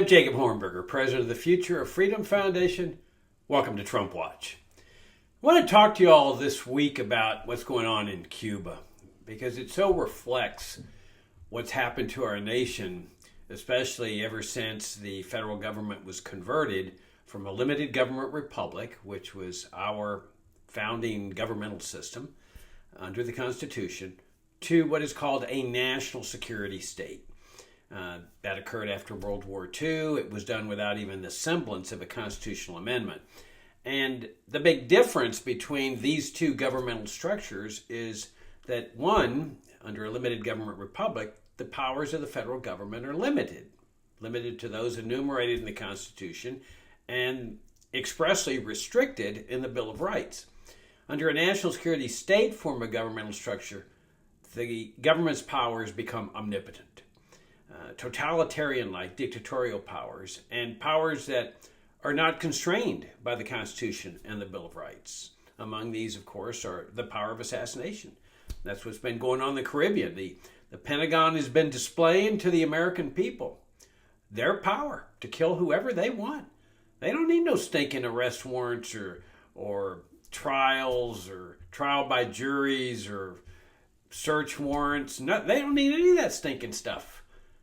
I'm Jacob Hornberger, president of the Future of Freedom Foundation. Welcome to Trump Watch. I want to talk to you all this week about what's going on in Cuba because it so reflects what's happened to our nation, especially ever since the federal government was converted from a limited government republic, which was our founding governmental system under the Constitution, to what is called a national security state. That occurred after World War II. It was done without even the semblance of a constitutional amendment. And the big difference between these two governmental structures is that one, under a limited government republic, the powers of the federal government are limited to those enumerated in the Constitution and expressly restricted in the Bill of Rights. Under a national security state form of governmental structure, the government's powers become omnipotent. Totalitarian-like dictatorial powers, and powers that are not constrained by the Constitution and the Bill of Rights. Among these, of course, are the power of assassination. That's what's been going on in the Caribbean. The Pentagon has been displaying to the American people their power to kill whoever they want. They don't need no stinking arrest warrants or trials or trial by juries or search warrants. No, they don't need any of that stinking stuff.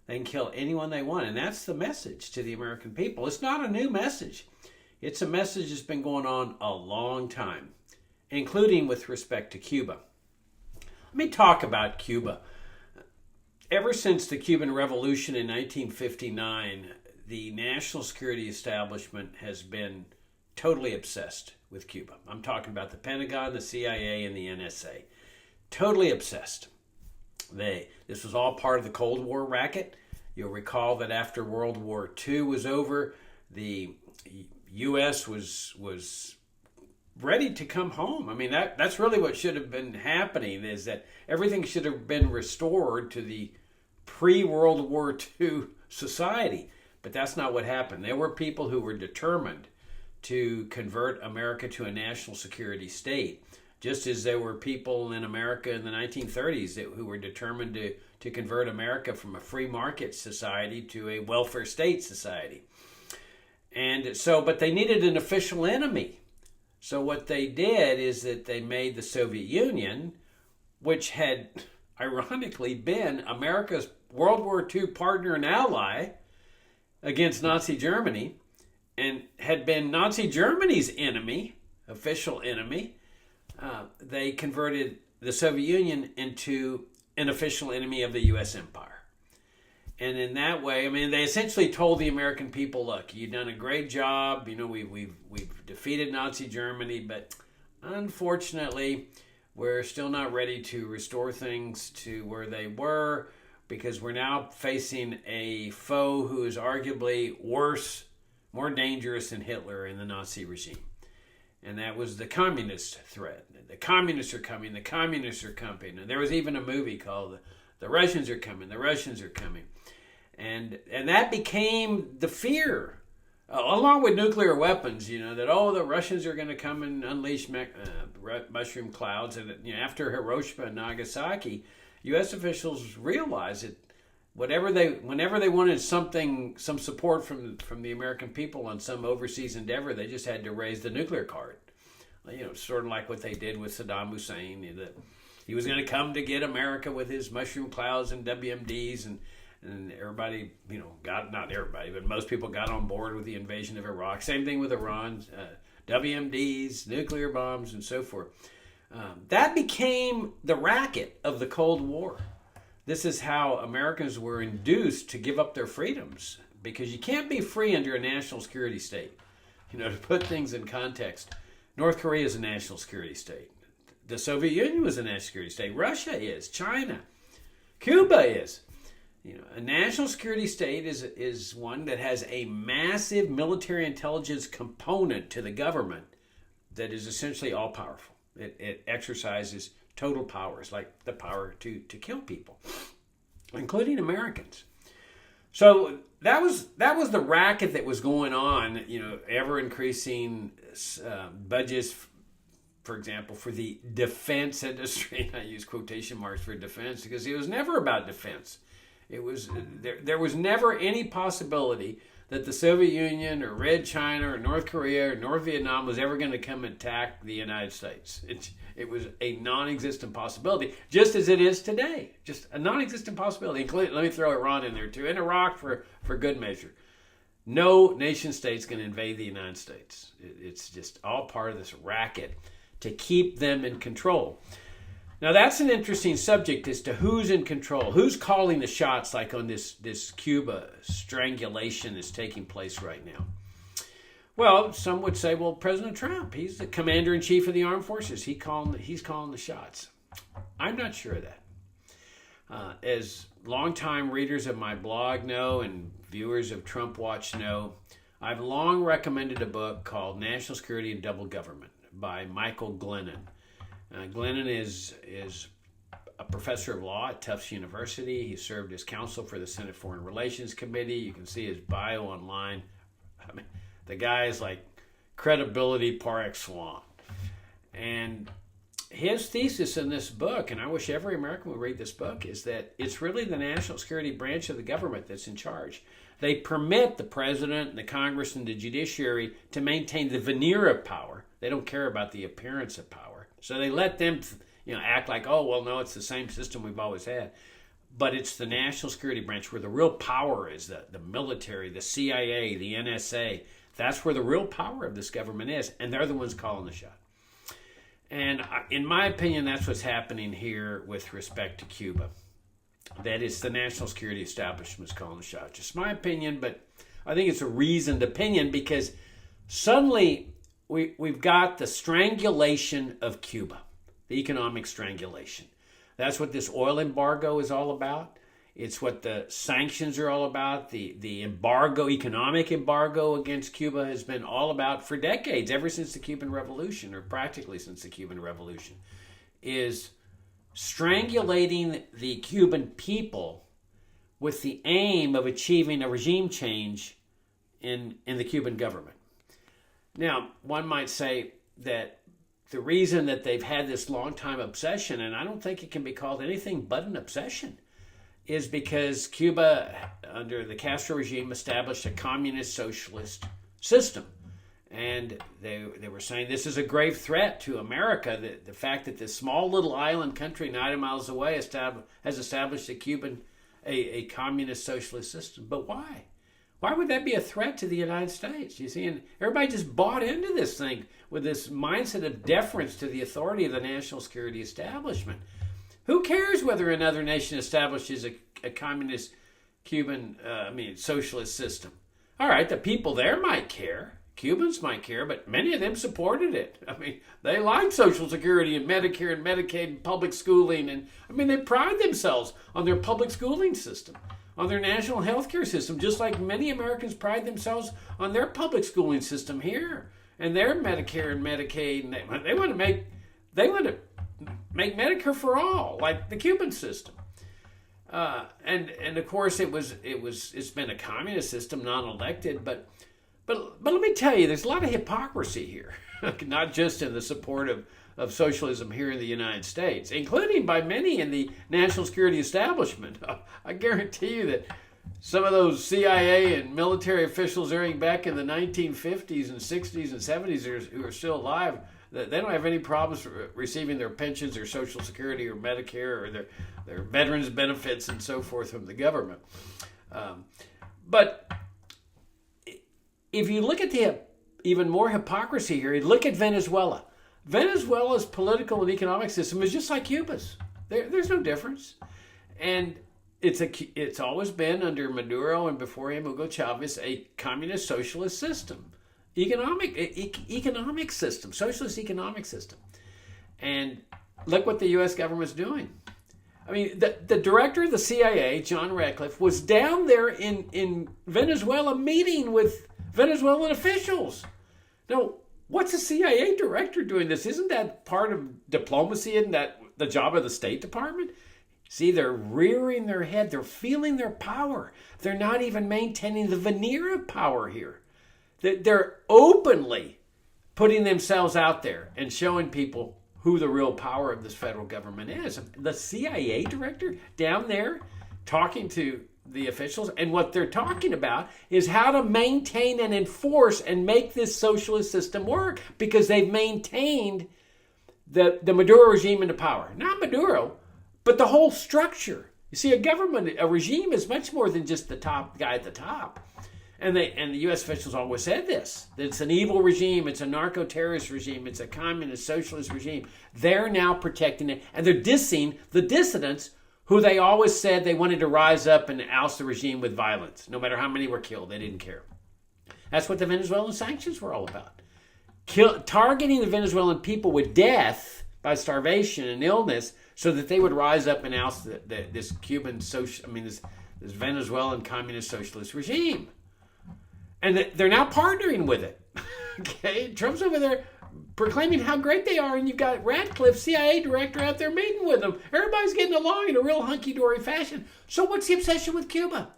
They can kill anyone they want, and that's the message to the American people. It's not a new message. It's a message that's been going on a long time, including with respect to Cuba. Let me talk about Cuba. Ever since the Cuban Revolution in 1959, the national security establishment has been totally obsessed with Cuba. I'm talking about the Pentagon, the CIA, and the NSA. Totally obsessed. This was all part of the Cold War racket. You'll recall that after World War II was over, the U.S. was ready to come home. I mean, that's really what should have been happening, is that everything should have been restored to the pre-World War II society. But that's not what happened. There were people who were determined to convert America to a national security state, just as there were people in America in the 1930s who were determined to convert America from a free market society to a welfare state society. And so, but they needed an official enemy. So what they did is that they made the Soviet Union, which had ironically been America's World War II partner and ally against Nazi Germany, and had been Nazi Germany's enemy, official enemy. They converted the Soviet Union into an official enemy of the U.S. empire. And in that way, I mean, they essentially told the American people, look, you've done a great job. You know, we've defeated Nazi Germany, but unfortunately, we're still not ready to restore things to where they were, because we're now facing a foe who is arguably worse, more dangerous than Hitler and the Nazi regime. And that was the communist threat. The communists are coming. The communists are coming. And there was even a movie called "The Russians Are Coming." The Russians are coming, and that became the fear, along with nuclear weapons. You know that the Russians are going to come and unleash mushroom clouds. And after Hiroshima and Nagasaki, U.S. officials realized that whenever they wanted some support from the American people on some overseas endeavor, they just had to raise the nuclear card. Sort of like what they did with Saddam Hussein. That he was going to come to get America with his mushroom clouds and WMDs, and everybody, not everybody, but most people got on board with the invasion of Iraq. Same thing with Iran, WMDs, nuclear bombs, and so forth. That became the racket of the Cold War. This is how Americans were induced to give up their freedoms, because you can't be free under a national security state. To put things in context, North Korea is a national security state. The Soviet Union was a national security state. Russia is. China. Cuba is. A national security state is one that has a massive military intelligence component to the government that is essentially all-powerful. It exercises total powers, like the power to kill people, including Americans. So that was the racket that was going on. Ever increasing budgets, for example, for the defense industry. I use quotation marks for defense because it was never about defense. It was there was never any possibility that the Soviet Union or Red China or North Korea or North Vietnam was ever going to come and attack the United States. It was a non-existent possibility, just as it is today. Just a non-existent possibility. Including, let me throw Iran in there too, and Iraq for good measure. No nation state's going to invade the United States. It's just all part of this racket to keep them in control. Now that's an interesting subject as to who's in control, who's calling the shots, like on this Cuba strangulation is taking place right now. Well, some would say, well, President Trump, he's the commander-in-chief of the armed forces. He's calling the shots. I'm not sure of that. As longtime readers of my blog know and viewers of Trump Watch know, I've long recommended a book called National Security and Double Government by Michael Glennon. Glennon is a professor of law at Tufts University. He served as counsel for the Senate Foreign Relations Committee. You can see his bio online. I mean, the guy is like credibility par excellence. And his thesis in this book, and I wish every American would read this book, is that it's really the national security branch of the government that's in charge. They permit the president and the Congress and the judiciary to maintain the veneer of power. They don't care about the appearance of power. So they let them, act like, oh, well, no, it's the same system we've always had. But it's the national security branch where the real power is, the military, the CIA, the NSA. That's where the real power of this government is, and they're the ones calling the shot. And in my opinion, that's what's happening here with respect to Cuba. That is the national security establishment's calling the shot. Just my opinion, but I think it's a reasoned opinion because suddenly we've got the strangulation of Cuba, the economic strangulation. That's what this oil embargo is all about. It's what the sanctions are all about. The embargo, economic embargo against Cuba has been all about for decades, ever since the Cuban Revolution, or practically since the Cuban Revolution, is strangulating the Cuban people with the aim of achieving a regime change in the Cuban government. Now, one might say that the reason that they've had this long-time obsession, and I don't think it can be called anything but an obsession, is because Cuba, under the Castro regime, established a communist socialist system. And they were saying this is a grave threat to America, the fact that this small little island country 90 miles away has established a communist socialist system. But why? Why would that be a threat to the United States? You see, and everybody just bought into this thing with this mindset of deference to the authority of the national security establishment. Who cares whether another nation establishes a communist Cuban, socialist system? All right, the people there might care. Cubans might care, but many of them supported it. I mean, they liked Social Security and Medicare and Medicaid and public schooling. And they pride themselves on their public schooling system, on their national health care system, just like many Americans pride themselves on their public schooling system here and their Medicare and Medicaid. And they want to make Medicare for all, like the Cuban system. And of course it's been a communist system, non-elected, but let me tell you, there's a lot of hypocrisy here, not just in the support of socialism here in the United States, including by many in the national security establishment. I guarantee you that some of those CIA and military officials during back in the 1950s and 60s and 70s who are still alive, they don't have any problems receiving their pensions or Social Security or Medicare or their veterans benefits and so forth from the government. But if you look at the even more hypocrisy here, you look at Venezuela. Venezuela's political and economic system is just like Cuba's. There's no difference. And it's always been, under Maduro and before him Hugo Chavez, a communist socialist system. Economic system, socialist economic system. And look what the U.S. government's doing. The director of the CIA, John Ratcliffe, was down there in Venezuela meeting with Venezuelan officials. Now, what's a CIA director doing this? Isn't that part of diplomacy? Isn't that the job of the State Department? See, they're rearing their head. They're feeling their power. They're not even maintaining the veneer of power here. They're openly putting themselves out there and showing people who the real power of this federal government is. The CIA director down there talking to the officials, and what they're talking about is how to maintain and enforce and make this socialist system work, because they've maintained the Maduro regime into power. Not Maduro, but the whole structure. You see, a regime is much more than just the top guy at the top. And the U.S. officials always said this, that it's an evil regime, it's a narco-terrorist regime, it's a communist socialist regime. They're now protecting it, and they're dissing the dissidents who they always said they wanted to rise up and oust the regime with violence. No matter how many were killed, they didn't care. That's what the Venezuelan sanctions were all about. Targeting the Venezuelan people with death by starvation and illness so that they would rise up and oust this this Venezuelan communist socialist regime. And they're now partnering with it. Okay, Trump's over there proclaiming how great they are, and you've got Ratcliffe, CIA director, out there meeting with them. Everybody's getting along in a real hunky-dory fashion. So what's the obsession with Cuba?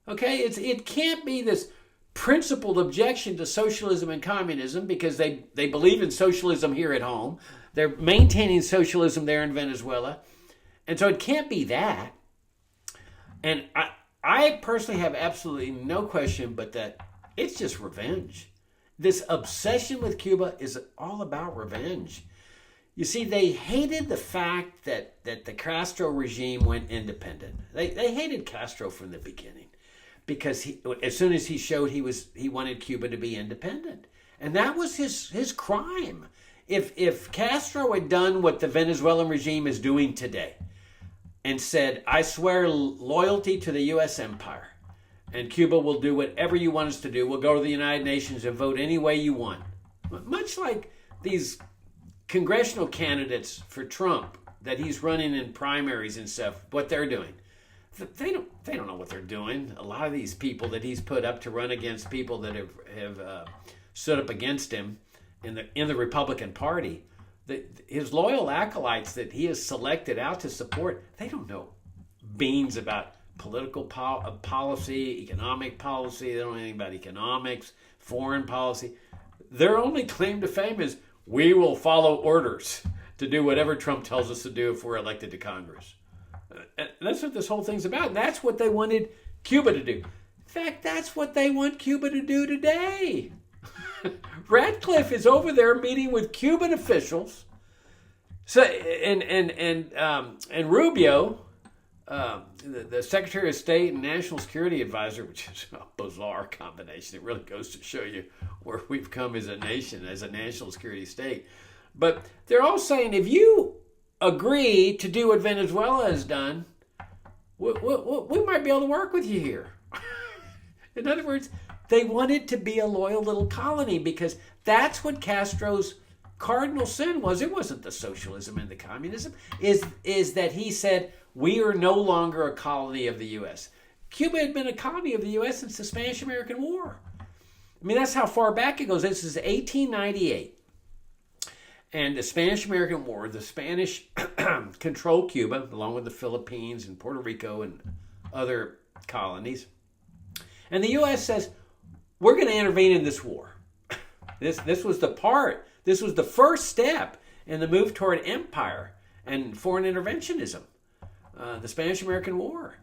Okay, it can't be this principled objection to socialism and communism because they believe in socialism here at home. They're maintaining socialism there in Venezuela. And so it can't be that. And I personally have absolutely no question but that it's just revenge. This obsession with Cuba is all about revenge. You see, they hated the fact that the Castro regime went independent. They hated Castro from the beginning because as soon as he showed he wanted Cuba to be independent. And that was his crime. If Castro had done what the Venezuelan regime is doing today and said, I swear loyalty to the U.S. empire, and Cuba will do whatever you want us to do. We'll go to the United Nations and vote any way you want. Much like these congressional candidates for Trump that he's running in primaries and stuff, what they're doing. They don't know what they're doing. A lot of these people that he's put up to run against people that have stood up against him in the Republican Party, his loyal acolytes that he has selected out to support, they don't know beans about political policy, economic policy. They don't know anything about economics, foreign policy. Their only claim to fame is, we will follow orders to do whatever Trump tells us to do if we're elected to Congress. And that's what this whole thing's about. That's what they wanted Cuba to do. In fact, that's what they want Cuba to do today. Ratcliffe is over there meeting with Cuban officials. So and Rubio, the Secretary of State and National Security Advisor, which is a bizarre combination. It really goes to show you where we've come as a nation, as a national security state. But they're all saying, if you agree to do what Venezuela has done, we might be able to work with you here. In other words, they wanted to be a loyal little colony because that's what Castro's cardinal sin was. It wasn't the socialism and the communism. Is that he said, we are no longer a colony of the U.S. Cuba had been a colony of the U.S. since the Spanish-American War. I mean, that's how far back it goes. This is 1898. And the Spanish-American War, the Spanish controlled Cuba, along with the Philippines and Puerto Rico and other colonies. And the U.S. says, we're going to intervene in this war. This was the first step in the move toward empire and foreign interventionism, the Spanish-American War.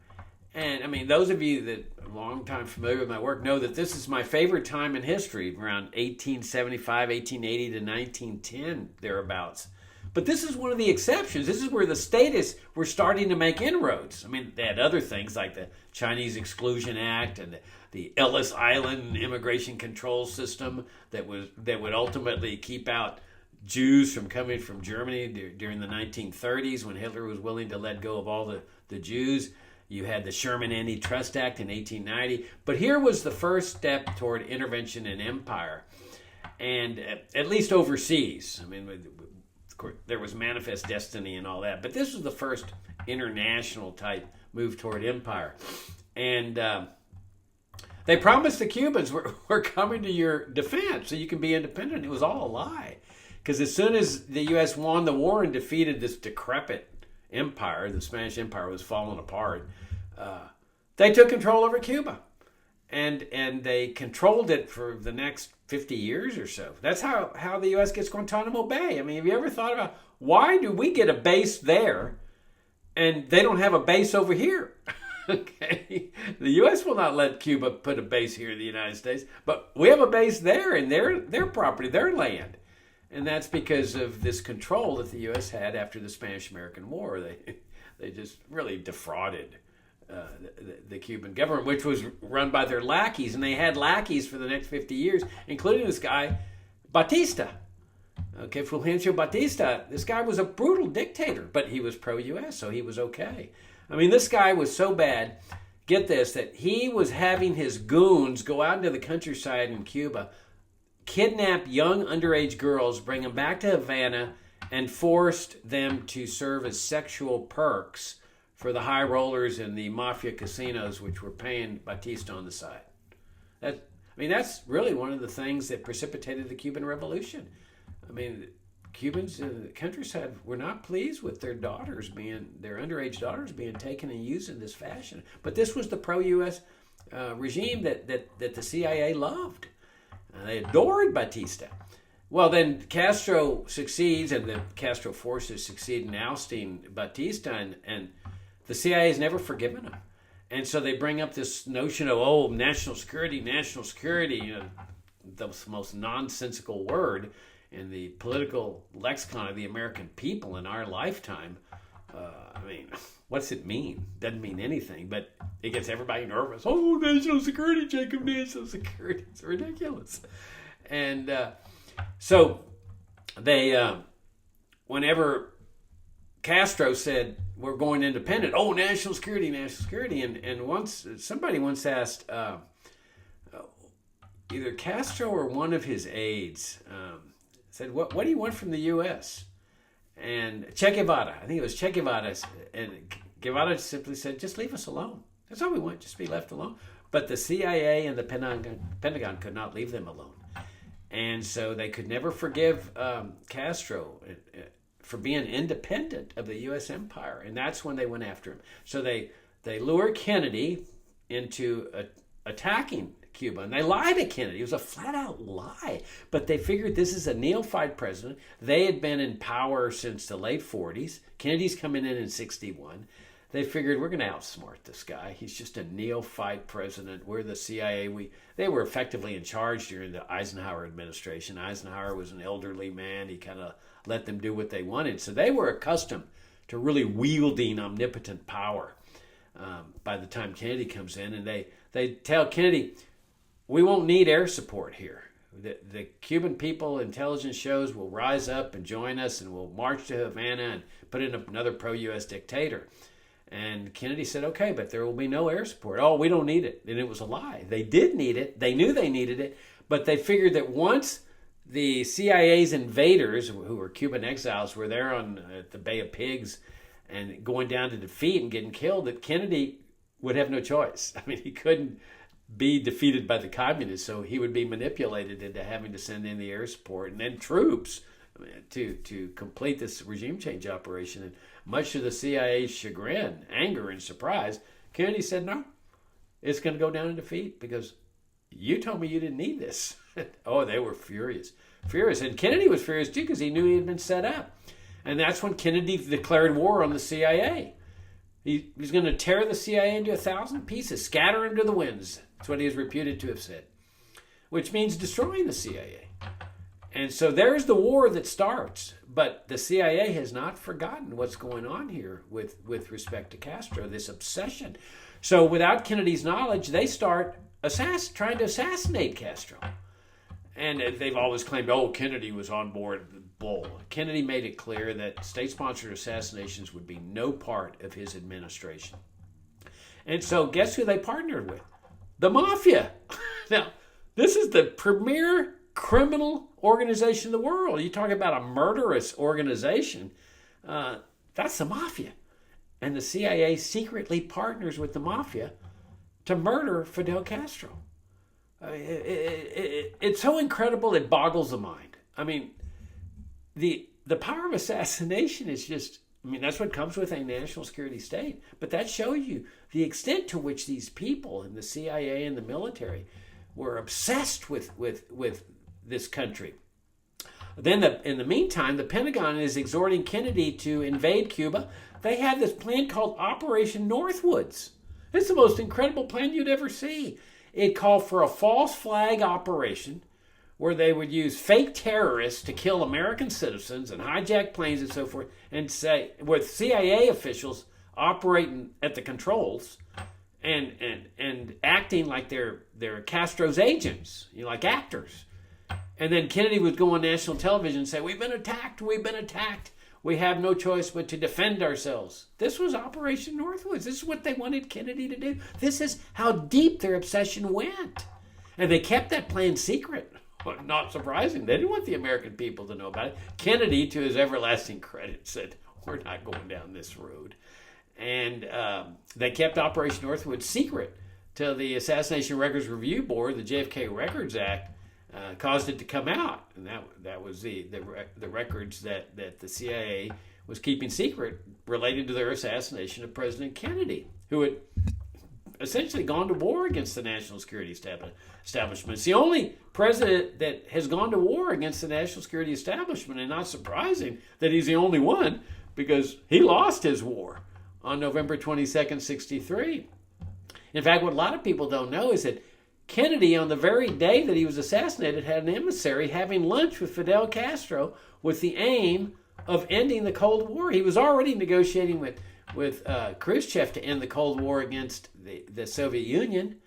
And I mean, those of you that are a long time familiar with my work know that this is my favorite time in history, around 1875, 1880 to 1910, thereabouts. But this is one of the exceptions. This is where the statists were starting to make inroads. I mean, they had other things like the Chinese Exclusion Act and the Ellis Island immigration control system that would ultimately keep out Jews from coming from Germany during the 1930s when Hitler was willing to let go of all the Jews. You had the Sherman Antitrust Act in 1890. But here was the first step toward intervention in empire, and at least overseas. I mean, of course, there was Manifest Destiny and all that, but this was the first international type move toward empire. And they promised the Cubans, we're coming to your defense so you can be independent. It was all a lie. Because as soon as the U.S. won the war and defeated this decrepit empire, the Spanish Empire was falling apart, they took control over Cuba. And they controlled it for the next 50 years or so. That's how the U.S. gets Guantanamo Bay. I mean, have you ever thought about why do we get a base there and they don't have a base over here? Okay, the U.S. will not let Cuba put a base here in the United States, but we have a base there in their property, their land, and that's because of this control that the U.S. had after the Spanish-American War. They just really defrauded the Cuban government, which was run by their lackeys, and they had lackeys for the next 50 years, including this guy Batista. Okay, Fulgencio Batista. This guy was a brutal dictator, but he was pro-U.S., so he was okay. I mean, this guy was so bad, get this, that he was having his goons go out into the countryside in Cuba, kidnap young underage girls, bring them back to Havana, and forced them to serve as sexual perks for the high rollers and the mafia casinos, which were paying Batista on the side. That's really one of the things that precipitated the Cuban Revolution. I mean, Cubans in the countryside were not pleased with their underage daughters being taken and used in this fashion. But this was the pro-U.S. Regime that the CIA loved. They adored Batista. Well, then Castro succeeds, and the Castro forces succeed in ousting Batista, and the CIA has never forgiven him. And so they bring up this notion of, national security, the most nonsensical word in the political lexicon of the American people in our lifetime. What's it mean? Doesn't mean anything, but it gets everybody nervous. Oh, national security, Jacob, national security. It's ridiculous. And so they, whenever Castro said, we're going independent, national security. And once somebody once asked either Castro or one of his aides, said, what do you want from the U.S.? And Che Guevara, I think it was Che Guevara, and Guevara simply said, just leave us alone. That's all we want, just be left alone. But the CIA and the Pentagon could not leave them alone. And so they could never forgive Castro for being independent of the U.S. empire. And that's when they went after him. So they lure Kennedy into attacking Cuba, and they lied to Kennedy. It was a flat-out lie. But they figured this is a neophyte president. They had been in power since the late 40s. Kennedy's coming in 61. They figured, we're going to outsmart this guy. He's just a neophyte president. We're the CIA. They were effectively in charge during the Eisenhower administration. Eisenhower was an elderly man. He kind of let them do what they wanted. So they were accustomed to really wielding omnipotent power by the time Kennedy comes in. And they tell Kennedy, we won't need air support here. The Cuban people, intelligence shows, will rise up and join us, and we'll march to Havana and put in another pro-U.S. dictator. And Kennedy said, okay, but there will be no air support. Oh, we don't need it. And it was a lie. They did need it. They knew they needed it. But they figured that once the CIA's invaders, who were Cuban exiles, were there at the Bay of Pigs and going down to defeat and getting killed, that Kennedy would have no choice. I mean, he couldn't be defeated by the communists, so he would be manipulated into having to send in the air support and then troops to complete this regime change operation. And much to the CIA's chagrin, anger, and surprise, Kennedy said, no, it's going to go down in defeat because you told me you didn't need this. Oh, they were furious. And Kennedy was furious too because he knew he had been set up. And that's when Kennedy declared war on the CIA. He was going to tear the CIA into 1,000 pieces, scatter them to the winds. That's what he is reputed to have said, which means destroying the CIA. And so there's the war that starts. But the CIA has not forgotten what's going on here with respect to Castro, this obsession. So without Kennedy's knowledge, they start trying to assassinate Castro. And they've always claimed, Kennedy was on board. Bull. Kennedy made it clear that state-sponsored assassinations would be no part of his administration. And so guess who they partnered with? The Mafia. Now, this is the premier criminal organization in the world. You talk about a murderous organization. That's the Mafia. And the CIA secretly partners with the Mafia to murder Fidel Castro. It's so incredible it boggles the mind. I mean, the power of assassination is just, that's what comes with a national security state. But that shows you the extent to which these people in the CIA and the military were obsessed with this country. Then in the meantime, the Pentagon is exhorting Kennedy to invade Cuba. They had this plan called Operation Northwoods. It's the most incredible plan you'd ever see. It called for a false flag operation where they would use fake terrorists to kill American citizens and hijack planes and so forth, and say, with CIA officials operating at the controls and acting like they're Castro's agents, like actors. And then Kennedy would go on national television and say, we've been attacked, we have no choice but to defend ourselves. This was Operation Northwoods. This is what they wanted Kennedy to do. This is how deep their obsession went. And they kept that plan secret. Well, not surprising. They didn't want the American people to know about it. Kennedy, to his everlasting credit, said, we're not going down this road. And they kept Operation Northwoods secret till the Assassination Records Review Board, the JFK Records Act, caused it to come out. And that was the records that the CIA was keeping secret related to their assassination of President Kennedy, who had essentially gone to war against the national security establishment. It's the only president that has gone to war against the national security establishment, and not surprising that he's the only one, because he lost his war on November 22nd, 63. In fact, what a lot of people don't know is that Kennedy, on the very day that he was assassinated, had an emissary having lunch with Fidel Castro with the aim of ending the Cold War. He was already negotiating with Khrushchev to end the Cold War against the Soviet Union.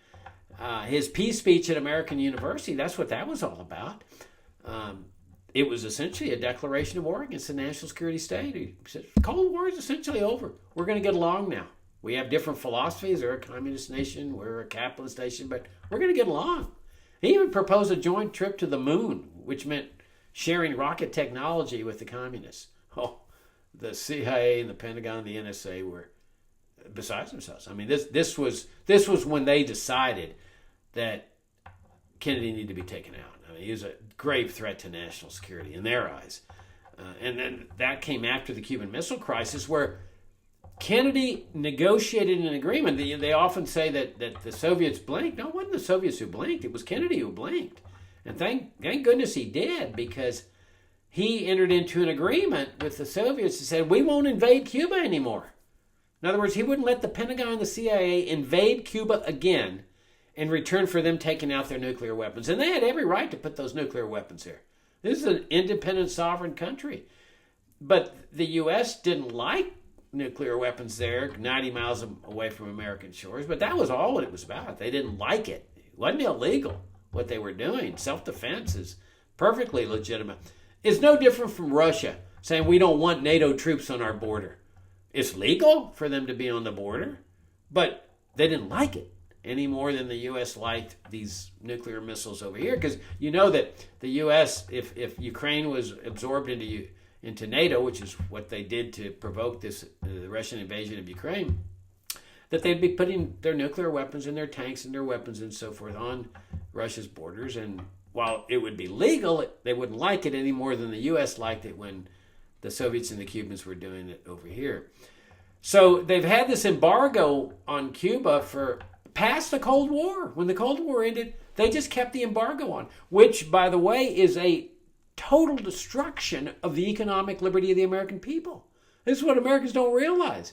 His peace speech at American University, that's what that was all about. It was essentially a declaration of war against the national security state. He said, the Cold War is essentially over. We're going to get along now. We have different philosophies. They're a communist nation. We're a capitalist nation, but we're going to get along. He even proposed a joint trip to the moon, which meant sharing rocket technology with the communists. Oh, the CIA and the Pentagon and the NSA were besides themselves. I mean, this was when they decided that Kennedy needed to be taken out. I mean, he was a grave threat to national security in their eyes. And then that came after the Cuban Missile Crisis, where Kennedy negotiated an agreement. They often say that the Soviets blinked. No, it wasn't the Soviets who blinked. It was Kennedy who blinked. And thank goodness he did, because he entered into an agreement with the Soviets that said, we won't invade Cuba anymore. In other words, he wouldn't let the Pentagon and the CIA invade Cuba again in return for them taking out their nuclear weapons. And they had every right to put those nuclear weapons there. This is an independent, sovereign country. But the U.S. didn't like nuclear weapons there, 90 miles away from American shores. But that was all it was about. They didn't like it. It wasn't illegal, what they were doing. Self-defense is perfectly legitimate. It's no different from Russia saying we don't want NATO troops on our border. It's legal for them to be on the border, but they didn't like it any more than the U.S. liked these nuclear missiles over here. Because you know that the U.S., if Ukraine was absorbed into NATO, which is what they did to provoke the Russian invasion of Ukraine, that they'd be putting their nuclear weapons and their tanks and their weapons and so forth on Russia's borders. And while it would be legal, they wouldn't like it any more than the U.S. liked it when the Soviets and the Cubans were doing it over here. So they've had this embargo on Cuba for past the Cold War. When the Cold War ended, they just kept the embargo on, which, by the way, is a total destruction of the economic liberty of the American people. This is what Americans don't realize.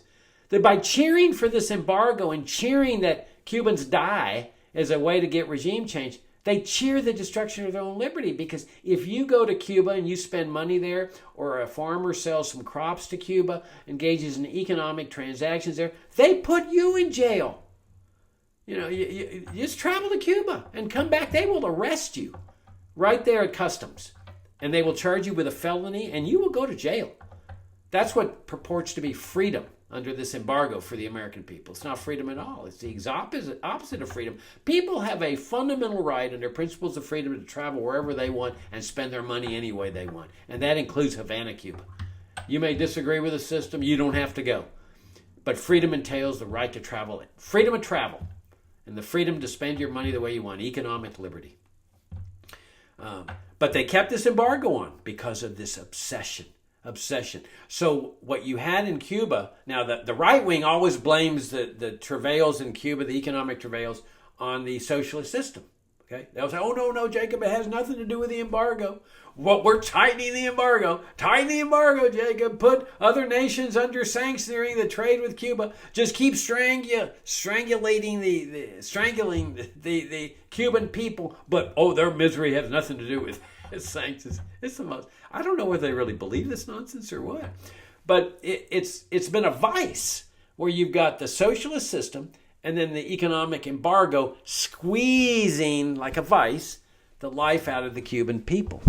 That by cheering for this embargo and cheering that Cubans die as a way to get regime change, they cheer the destruction of their own liberty. Because if you go to Cuba and you spend money there, or a farmer sells some crops to Cuba, engages in economic transactions there, they put you in jail. You just travel to Cuba and come back. They will arrest you right there at customs. And they will charge you with a felony, and you will go to jail. That's what purports to be freedom under this embargo for the American people. It's not freedom at all. It's the opposite of freedom. People have a fundamental right under principles of freedom to travel wherever they want and spend their money any way they want. And that includes Havana, Cuba. You may disagree with the system. You don't have to go. But freedom entails the right to travel. Freedom of travel. And the freedom to spend your money the way you want. Economic liberty. But they kept this embargo on because of this obsession. So what you had in Cuba, now the right wing always blames the travails in Cuba, the economic travails, on the socialist system. Okay, they'll say, "Oh no, Jacob, it has nothing to do with the embargo." Well, we're tightening the embargo. Tighten the embargo, Jacob. Put other nations under sanctioning the trade with Cuba. Just keep strangulating strangling the Cuban people. But their misery has nothing to do with sanctions. It's the most. I don't know whether they really believe this nonsense or what. But it's been a vice where you've got the socialist system and then the economic embargo squeezing like a vice the life out of the Cuban people.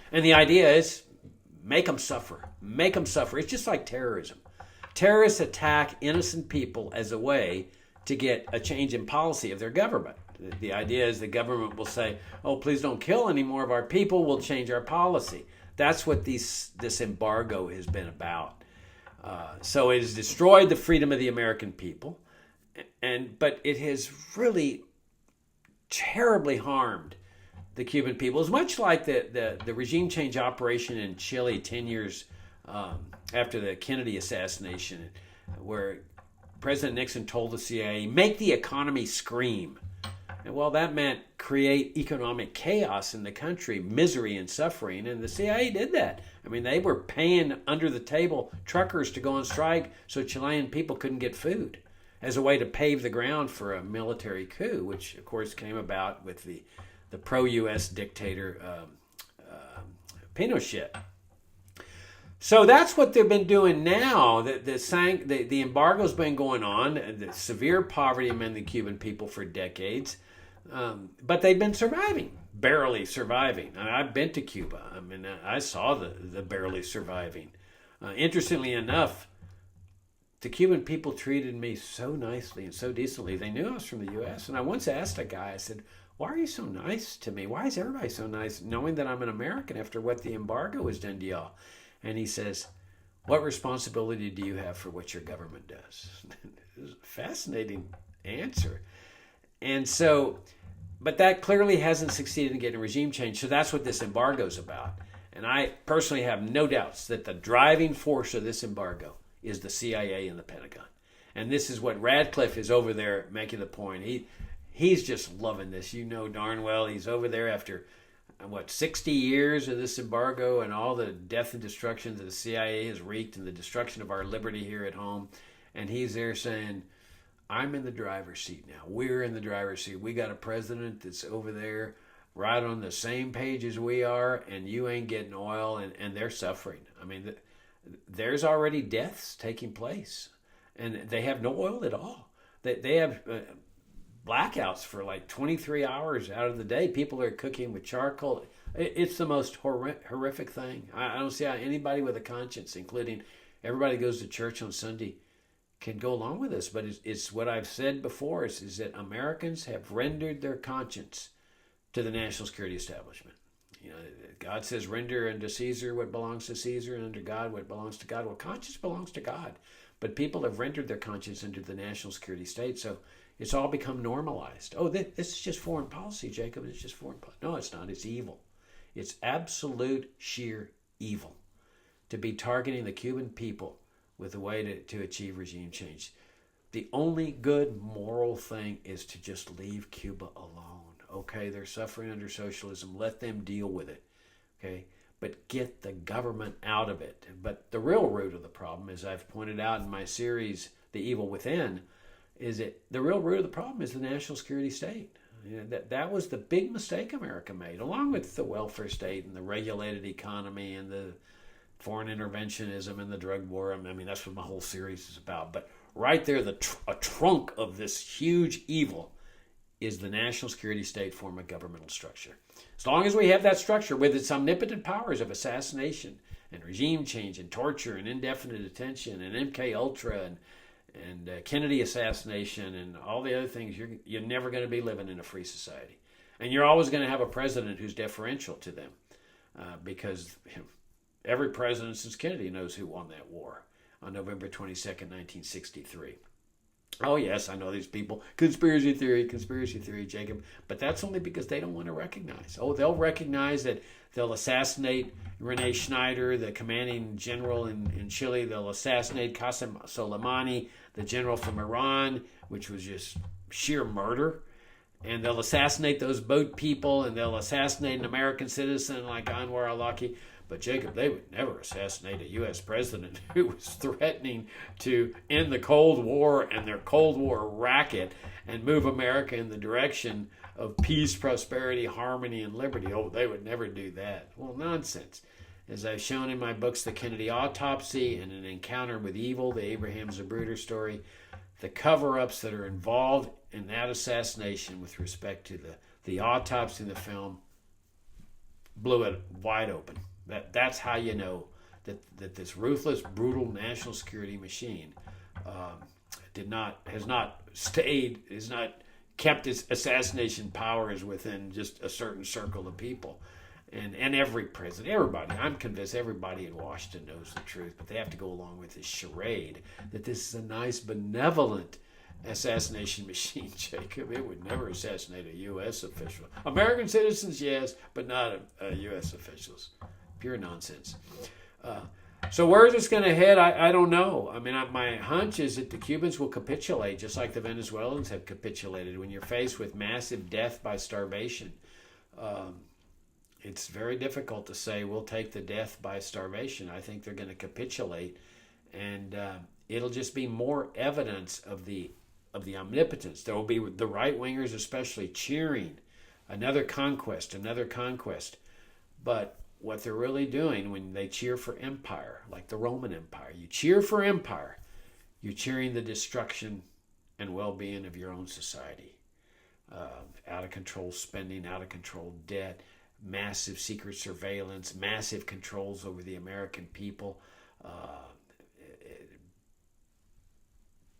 And the idea is make them suffer. Make them suffer. It's just like terrorism. Terrorists attack innocent people as a way to get a change in policy of their government. The idea is the government will say, "Oh, please don't kill any more of our people. We'll change our policy." That's what this embargo has been about. So it has destroyed the freedom of the American people, but it has really terribly harmed the Cuban people. It's much like the regime change operation in Chile 10 years after the Kennedy assassination, where President Nixon told the CIA, "Make the economy scream." And well, that meant create economic chaos in the country, misery and suffering, and the CIA did that. I mean, they were paying under the table truckers to go on strike so Chilean people couldn't get food as a way to pave the ground for a military coup, which of course came about with the pro-U.S. dictator Pinochet. So that's what they've been doing now. The embargo's been going on, the severe poverty among the Cuban people for decades, but they've been surviving, barely surviving. I've been to Cuba. I mean, I saw the barely surviving. Interestingly enough, the Cuban people treated me so nicely and so decently. They knew I was from the U.S., and I once asked a guy, I said, "Why are you so nice to me? Why is everybody so nice knowing that I'm an American after what the embargo has done to y'all?" And he says, "What responsibility do you have for what your government does?" It was a fascinating answer. And so, but that clearly hasn't succeeded in getting regime change. So that's what this embargo is about. And I personally have no doubts that the driving force of this embargo is the CIA and the Pentagon. And this is what Radcliffe is over there making the point. He's just loving this. You know darn well he's over there after, 60 years of this embargo and all the death and destruction that the CIA has wreaked and the destruction of our liberty here at home. And he's there saying, "I'm in the driver's seat now. We're in the driver's seat. We got a president that's over there right on the same page as we are, and you ain't getting oil," and they're suffering. I mean, there's already deaths taking place, and they have no oil at all. They have blackouts for like 23 hours out of the day. People are cooking with charcoal. It's the most horrific thing. I don't see how anybody with a conscience, including everybody who goes to church on Sunday, can go along with this. But it's what I've said before is that Americans have rendered their conscience to the national security establishment. You know, God says, "Render unto Caesar what belongs to Caesar, and unto God what belongs to God." Well, conscience belongs to God, but people have rendered their conscience into the national security state. So it's all become normalized. "Oh, this is just foreign policy, Jacob. It's just foreign policy." No, it's not. It's evil. It's absolute sheer evil to be targeting the Cuban people with a way to achieve regime change. The only good moral thing is to just leave Cuba alone. Okay, they're suffering under socialism. Let them deal with it. Okay, but get the government out of it. But the real root of the problem, as I've pointed out in my series, The Evil Within, is that the real root of the problem is the national security state. You know, that was the big mistake America made, along with the welfare state and the regulated economy and the foreign interventionism and the drug war. I mean, that's what my whole series is about. But right there, a trunk of this huge evil is the national security state form of governmental structure. As long as we have that structure with its omnipotent powers of assassination and regime change and torture and indefinite detention and MK Ultra and Kennedy assassination and all the other things, you're never going to be living in a free society. And you're always going to have a president who's deferential to them because every president since Kennedy knows who won that war on November 22nd, 1963. Oh, yes, I know these people. Conspiracy theory, Jacob. But that's only because they don't want to recognize. Oh, they'll recognize that they'll assassinate Rene Schneider, the commanding general in Chile. They'll assassinate Qasem Soleimani, the general from Iran, which was just sheer murder. and they'll assassinate those boat people, and they'll assassinate an American citizen like Anwar al-Awlaki. But Jacob, they would never assassinate a U.S. president who was threatening to end the Cold War and their Cold War racket and move America in the direction of peace, prosperity, harmony, and liberty. Oh, they would never do that. Well, nonsense. As I've shown in my books, The Kennedy Autopsy and An Encounter with Evil, the Abraham Zapruder story, the cover-ups that are involved in that assassination with respect to the autopsy in the film blew it wide open. That's how you know that this ruthless, brutal national security machine has not kept its assassination powers within just a certain circle of people. And every president, everybody, I'm convinced everybody in Washington knows the truth, but they have to go along with this charade that this is a nice, benevolent assassination machine, Jacob. It would never assassinate a U.S. official. American citizens, yes, but not U.S. officials. Pure nonsense. So where is this going to head? I don't know. I mean, my hunch is that the Cubans will capitulate just like the Venezuelans have capitulated. When you're faced with massive death by starvation, it's very difficult to say we'll take the death by starvation. I think they're going to capitulate, and it'll just be more evidence of the omnipotence. There will be the right-wingers especially cheering another conquest. But what they're really doing when they cheer for empire, like the Roman Empire, you cheer for empire, you're cheering the destruction and well-being of your own society. Out of control spending, out of control debt, massive secret surveillance, massive controls over the American people,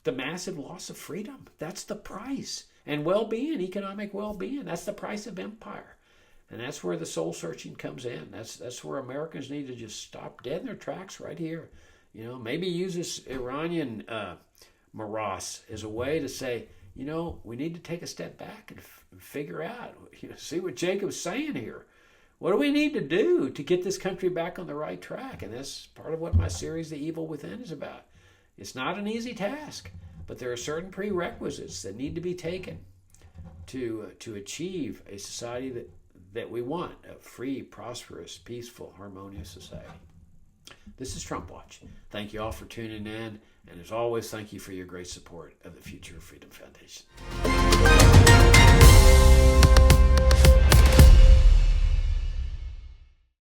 the massive loss of freedom. That's the price. And well-being, economic well-being, that's the price of empire. And that's where the soul searching comes in. That's where Americans need to just stop dead in their tracks right here. You know, maybe use this Iranian morass as a way to say, you know, we need to take a step back and figure out, see what Jacob's saying here. What do we need to do to get this country back on the right track? And that's part of what my series, The Evil Within, is about. It's not an easy task, but there are certain prerequisites that need to be taken to achieve a society that we want, a free, prosperous, peaceful, harmonious society. This is Trump Watch. Thank you all for tuning in, and as always, thank you for your great support of the Future of Freedom Foundation.